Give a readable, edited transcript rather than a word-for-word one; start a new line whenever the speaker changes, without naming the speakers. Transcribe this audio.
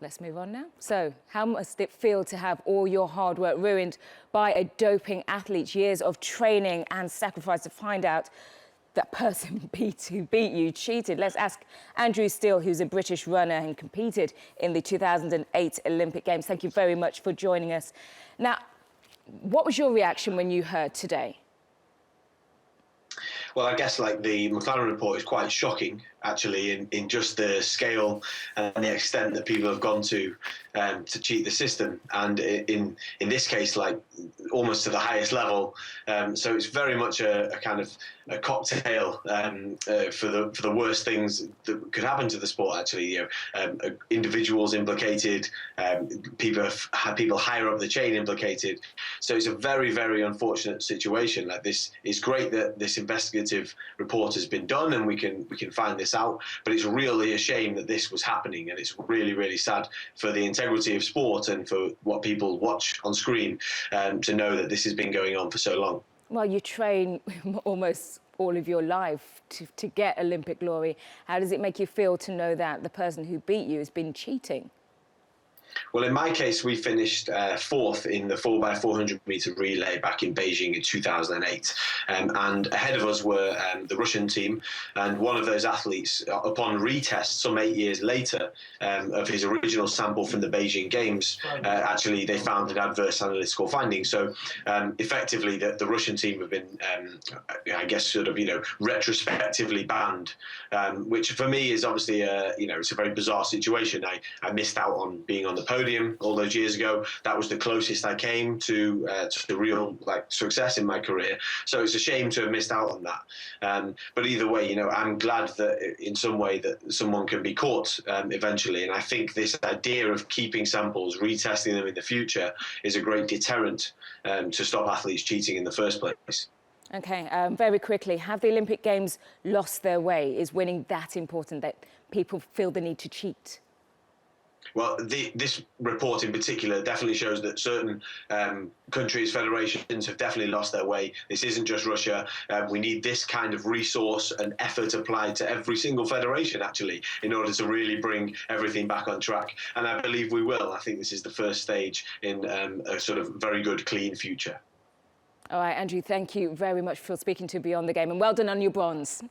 Let's move on now. So, how must it feel to have all your hard work ruined by a doping athlete's years of training and sacrifice to find out that person who beat you cheated? Let's ask Andrew Steele, who's a British runner and competed in the 2008 Olympic Games. Thank you very much for joining us. Now, what was your reaction when you heard today?
Well, I guess like the McLaren report is quite shocking, actually, in just the scale and the extent that people have gone to cheat the system, and in this case, like almost to the highest level. So it's very much a kind of a cocktail for the worst things that could happen to the sport. Actually, individuals implicated, people higher up the chain implicated. So it's a very, very unfortunate situation. Like this, it's great that this investigative report has been done and we can find this out. But it's really a shame that this was happening, and it's really, really sad for the integrity of sport and for what people watch on screen to know that this has been going on for so long.
Well, you train almost all of your life to get Olympic glory. How does it make you feel to know that the person who beat you has been cheating?
Well, in my case, we finished fourth in the 4x400 meter relay back in Beijing in 2008. And ahead of us were the Russian team. And one of those athletes, upon retest some 8 years later of his original sample from the Beijing Games, actually they found an adverse analytical finding. So effectively, the Russian team have been, I guess, sort of, retrospectively banned, which for me is obviously, it's a very bizarre situation. I missed out on being on the podium all those years ago. That was the closest I came to real success in my career. So it's a shame to have missed out on that. But either way, I'm glad that in some way that someone can be caught eventually. And I think this idea of keeping samples, retesting them in the future, is a great deterrent to stop athletes cheating in the first place.
Okay, very quickly, have the Olympic Games lost their way? Is winning that important that people feel the need to cheat?
Well, this report in particular definitely shows that certain countries, federations have definitely lost their way. This isn't just Russia. We need this kind of resource and effort applied to every single federation, actually, in order to really bring everything back on track. And I believe we will. I think this is the first stage in a sort of very good, clean future.
All right, Andrew, thank you very much for speaking to Beyond the Game, and well done on your bronze.